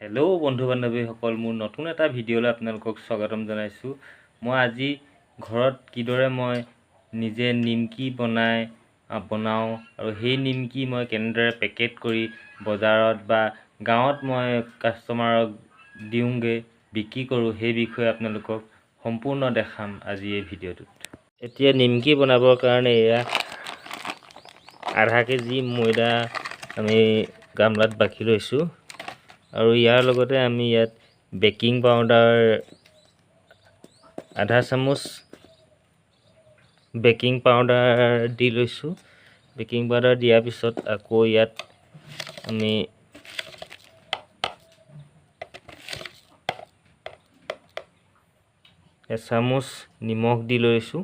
Hello' বন্ধু বান্ধৱীসকল, মোৰ নতুন এটা ভিডিঅ'লৈ আপোনালোকক স্বাগতম জনাইছোঁ। মই আজি ঘৰত কিদৰে মই নিজে নিমকি বনাওঁ আৰু সেই নিমকি মই কেনেদৰে পেকেট কৰি বজাৰত বা গাঁৱত মই কাষ্টমাৰক দিওঁগৈ, বিক্ৰী কৰোঁ, সেই বিষয়ে আপোনালোকক সম্পূৰ্ণ দেখাম আজি এই ভিডিঅ'টোত। এতিয়া নিমকি বনাবৰ কাৰণে এয়া আধা কেজি ময়দা আমি গামলাত বাকি লৈছোঁ আৰু ইয়াৰ লগতে আমি ইয়াত বেকিং পাউডাৰ আধা চামুচ বেকিং পাউডাৰ দি লৈছোঁ। বেকিং পাউডাৰ দিয়াৰ পিছত আকৌ ইয়াত আমি এচামুচ নিমখ দি লৈছোঁ।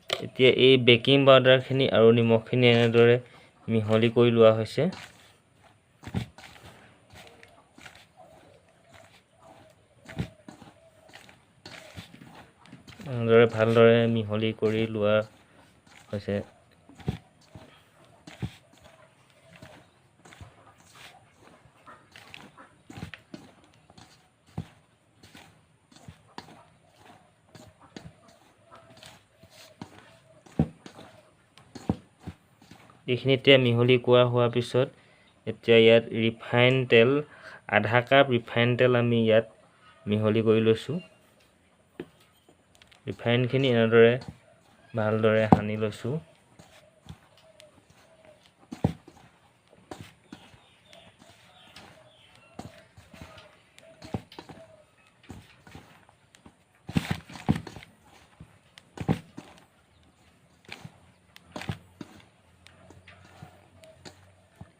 এতিয়া এই বেকিং পাউডাৰখিনি আৰু নিমখখিনি এনেদৰে মিহলি কৰি লোৱা হৈছে। এনেদৰে ভালদৰে মিহলি কৰি লোৱা হৈছে। এইখিনিতে মিহলি হোৱাৰ পিছত এতিয়া ইয়াত ৰিফাইন তেল আধা কাপ ৰিফাইন তেল আমি ইয়াত মিহলি কৰি লৈছোঁ। ৰিফাইনখিনি এনেদৰে ভালদৰে সানি লৈছোঁ।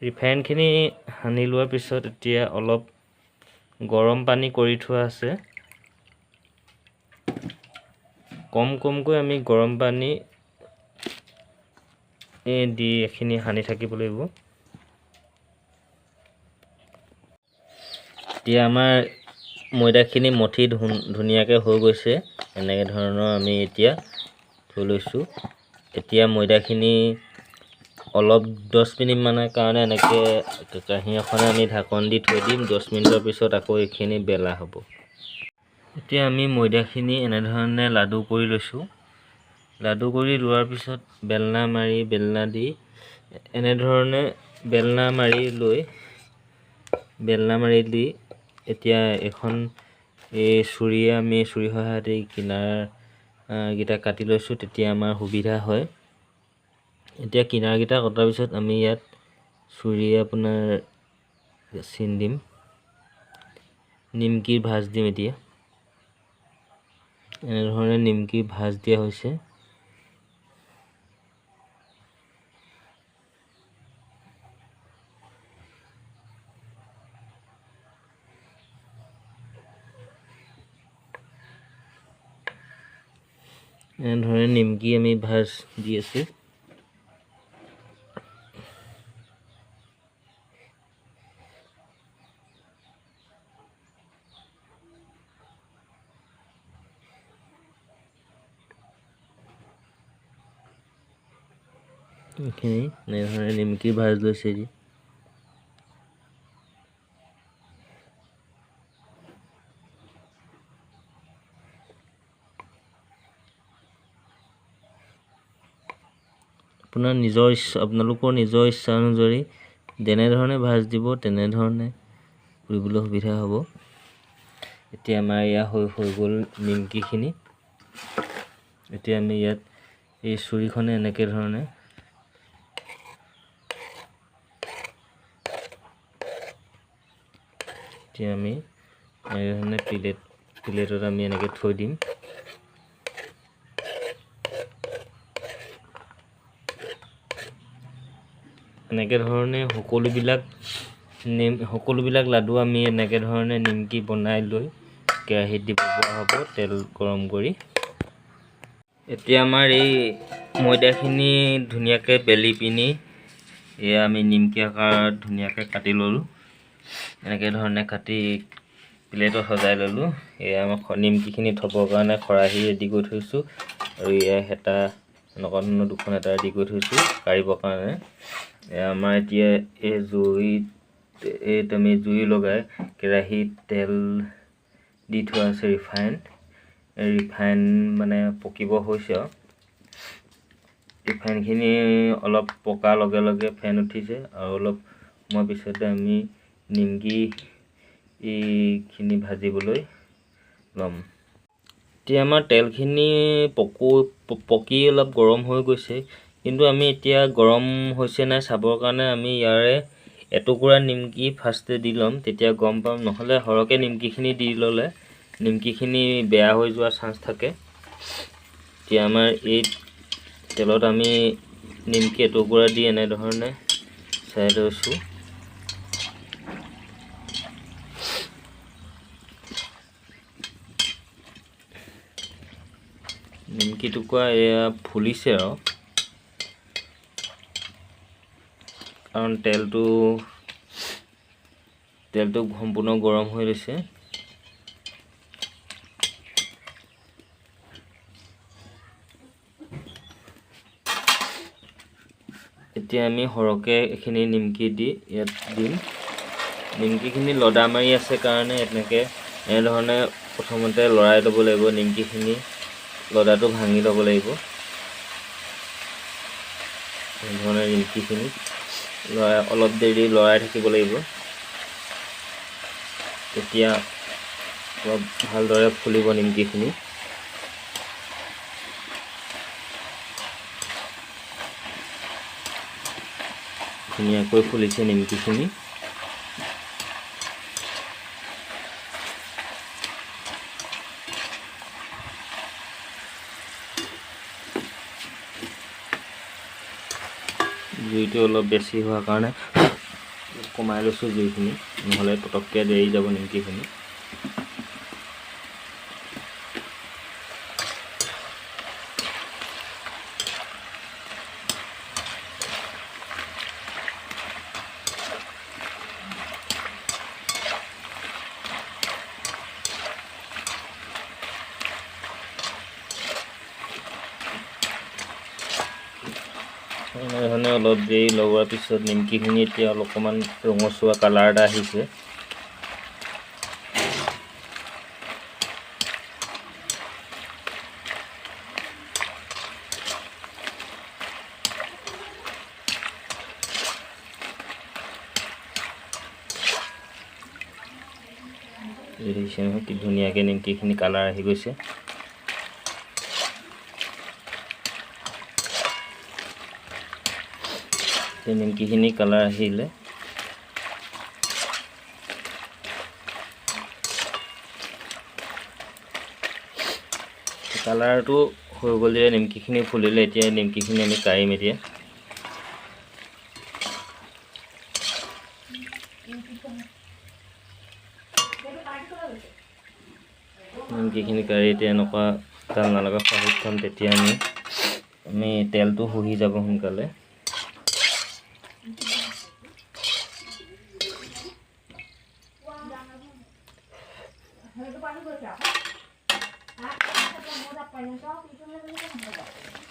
ৰিফাইনখিনি সানি লোৱাৰ পিছত এতিয়া অলপ গৰম পানী কৰি থোৱা আছে। কমকৈ আমি গৰম পানী দি এইখিনি সানি থাকিব লাগিব। এতিয়া আমাৰ ময়দাখিনি মঠি ধুনীয়াকৈ হৈ গৈছে। এনেকৈ ধৰণৰ আমি এতিয়া থৈ লৈছোঁ। এতিয়া ময়দাখিনি অলপ 10 মিনিটমানৰ কাৰণে এনেকৈ কাঁহী এখনে আমি ঢাকন দি থৈ দিম। 10 মিনিটৰ পিছত আকৌ এইখিনি বেলা হ'ব। এতিয়া আমি ময়দাখিনি এনেধৰণে লাডু কৰি লৈছোঁ। লাডু কৰি লোৱাৰ পিছত বেলনা দি এনেধৰণে বেলনা মাৰি দি এতিয়া এখন এই ছুৰীয়ে আমি ছুৰী সহায়তে কিনাৰকেইটা কাটি লৈছোঁ, তেতিয়া আমাৰ সুবিধা হয়। এতিয়া কিনাৰকেইটা কটাৰ পিছত আমি ইয়াত ছুৰীয়ে আপোনাৰ চিন দিম, নিমকিৰ ভাজ দিম। এতিয়া এনেধৰণে নিমকি ভাজ দিয়া হৈছে। এনেধৰণে নিমকি আমি ভাজ দি আছোঁ। এইখিনি এনেধৰণে নিমকি ভাজ লৈছে। আপোনালোকৰ নিজৰ ইচ্ছা অনুযায়ী যেনেধৰণে ভাজ দিব তেনেধৰণে কৰিবলৈ সুবিধা হ'ব। এতিয়া আমাৰ এয়া হৈ গ'ল নিমকিখিনি। এতিয়া আমি ইয়াত এই ছুৰীখনে এনেকৈ ধৰণে এতিয়া আমি এনেধৰণে প্লেটত আমি এনেকৈ থৈ দিম। এনেকৈ ধৰণে সকলোবিলাক লাডু আমি এনেকৈ ধৰণে নিমকি বনাই লৈ কেৰাহীত দিব পৰা হ'ব, তেল গৰম কৰি। এতিয়া আমাৰ এই ময়দাখিনি ধুনীয়াকৈ বেলি পিনি এয়া আমি নিমকি আকাৰত ধুনীয়াকৈ কাটি ল'লোঁ। এনেকৈ ধৰণে কাটি প্লেটত সজাই ল'লোঁ। এয়া আমাৰ নিমকিখিনি থ'বৰ কাৰণে খৰাহী ৰেডি কৰি থৈছোঁ আৰু এয়া হেতা এনেকুৱা ধৰণৰ দুখন হেতা ৰেডি কৰি থৈছোঁ কাঢ়িবৰ কাৰণে। আমাৰ এতিয়া এই জুইত আমি জুই লগাই কেৰাহীত তেল দি থোৱা আছে ৰিফাইন মানে পকিব হৈছে। ৰিফাইনখিনি অলপ পকাৰ লগে লগে ফেন উঠিছে আৰু অলপ সময় পিছতে আমি নিমকিখিনি ভাজিবলৈ ল'ম। এতিয়া আমাৰ তেলখিনি পকি অলপ গৰম হৈ গৈছে, কিন্তু আমি এতিয়া গৰম হৈছে নাই চাবৰ কাৰণে আমি ইয়াৰে এটুকুৰা নিমকি ফাৰ্ষ্টে দি ল'ম, তেতিয়া গম পাম। নহ'লে সৰহকৈ নিমকিখিনি দি ল'লে নিমকিখিনি বেয়া হৈ যোৱাৰ চান্স থাকে। এতিয়া আমাৰ এই তেলত আমি নিমকি এটুকুৰা দি এনেধৰণে চাই লৈছোঁ। নিমকি টুকুৰা এয়া ফুলিছে আৰু, কাৰণ তেলটো সম্পূৰ্ণ গৰম হৈ গৈছে। এতিয়া আমি সৰহকৈ এইখিনি নিমকি দি ইয়াত দিম। নিমকিখিনি লদা মাৰি আছে কাৰণে এনেধৰণে প্ৰথমতে লৰাই ল'ব লাগিব। নিমকিখিনি লদাটো ভাঙি ল'ব লাগিব। এনেধৰণে নিমকিখিনি অলপ দেৰি লৰাই থাকিব লাগিব। তেতিয়া অলপ ভালদৰে ফুলিব নিমকিখিনি। ধুনীয়াকৈ ফুলিছে নিমকিখিনি। জুইটো অলপ বেছি হোৱাৰ কাৰণে কমাই লৈছোঁ জুইখিনি, নহ'লে পটককৈ দেৰি যাব নিমকিখিনি। এনেধৰণে অলপ দেৰি লগোৱাৰ পিছত নিমকিখিনি এতিয়া অকণমান ৰঙচুৱা কালাৰ এটা আহিছে। দেখিছে নহয় কি ধুনীয়াকৈ নিমকিখিনি কালাৰ আহি গৈছে। নিমকিখিনি কালাৰ আহিলে কালাৰটো হৈ গ'ল যে নিমকিখিনি ফুলিলে। এতিয়া নিমকিখিনি আমি কাঢ়িম। এতিয়া নিমকিখিনি কাঢ়ি এতিয়া এনেকুৱা তেল নলগা খৰাহিত থ'ম, তেতিয়া আমি তেলটো শুহি যাব সোনকালে।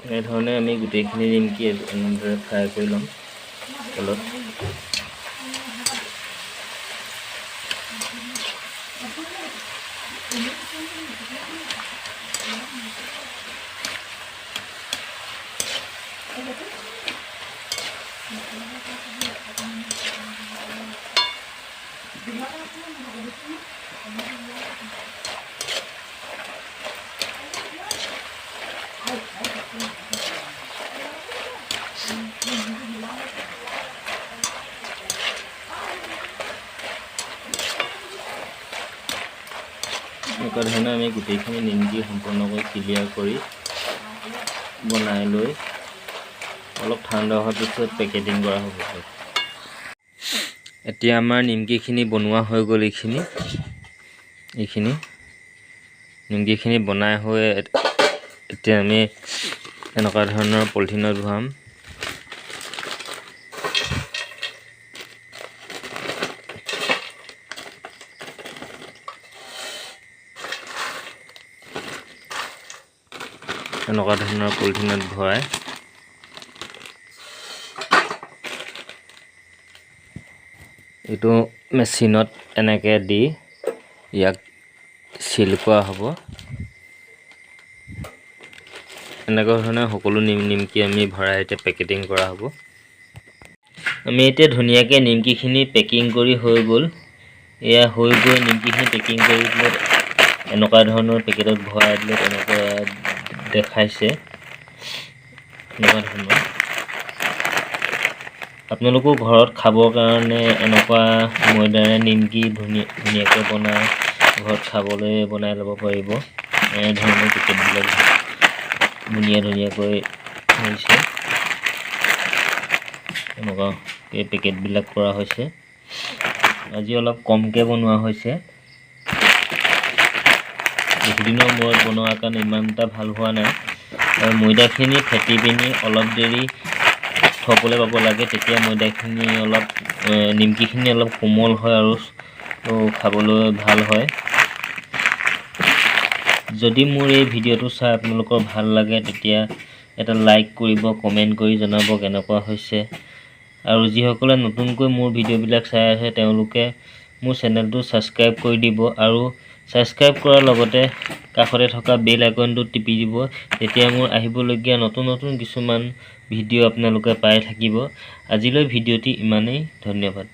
এনেধৰণে আমি গোটেইখিনি নিমকি এনেদৰে ফ্ৰাই কৰি ল'ম তেলত। এনেকুৱা ধৰণে আমি গোটেইখিনি নিমকি সম্পূৰ্ণকৈ ক্লিয়াৰ কৰি বনাই লৈ অলপ ঠাণ্ডা হোৱাৰ পিছত পেকেটিং কৰা হ'ব। এতিয়া আমাৰ নিমকিখিনি বনোৱা হৈ গ'ল। এইখিনি নিমকিখিনি বনাই হৈ এতিয়া আমি এনেকুৱা ধৰণৰ পলিথিনত ভৰাম। এনেকুৱা ধৰণৰ পলিথিনত ভৰাই এইটো মেচিনত এনেকৈ দি ইয়াক চিল কৰা হ'ব। এনেকুৱা ধৰণে সকলো নিমকি আমি ভৰাই এতিয়া পেকেটিং কৰা হ'ব। আমি এতিয়া ধুনীয়াকৈ নিমকিখিনি পেকিং কৰি হৈ গ'ল। এয়া হৈ গৈ নিমকিখিনি পেকিং কৰি দিলে এনেকুৱা ধৰণৰ পেকেটত ভৰাই দিলে তেনেকুৱা দেখাইছে। এনেকুৱা ধৰণৰ আপোনালোকো ঘৰত খাবৰ কাৰণে এনেকুৱা ময়দাৰে নিমকি ধুনীয়াকৈ বনাই ঘৰত খাবলৈ বনাই ল'ব পাৰিব। এনেধৰণৰ পেকেটবিলাক ধুনীয়াকৈ হৈছে। এনেকুৱাকৈ পেকেটবিলাক কৰা হৈছে। আজি অলপ কমকৈ বনোৱা হৈছে। বহুদিনৰ মূৰত বনোৱাৰ কাৰণে ইমান এটা ভাল হোৱা নাই। আৰু ময়দাখিনি ফেটি পিনি অলপ দেৰি থ'বলৈ পাব লাগে, তেতিয়া ময়দাখিনি অলপ নিমকিখিনি অলপ কোমল হয় আৰু খাবলৈ ভাল হয়। যদি মোৰ এই ভিডিঅ'টো চাই আপোনালোকৰ ভাল লাগে তেতিয়া এটা লাইক কৰিব, কমেণ্ট কৰি জনাব কেনেকুৱা হৈছে। আৰু যিসকলে নতুনকৈ মোৰ ভিডিঅ'বিলাক চাই আছে তেওঁলোকে মোৰ চেনেলটো ছাবস্ক্ৰাইব কৰি দিব আৰু ছাবস্ক্ৰাইব কৰাৰ লগতে কাষতে থকা বেল আইকনটো টিপি দিব। তেতিয়া মোৰ আহিবলগীয়া নতুন কিছুমান ভিডিঅ' আপোনালোকে পাই থাকিব। আজিলৈ ভিডিঅ'টি ইমানেই। ধন্যবাদ।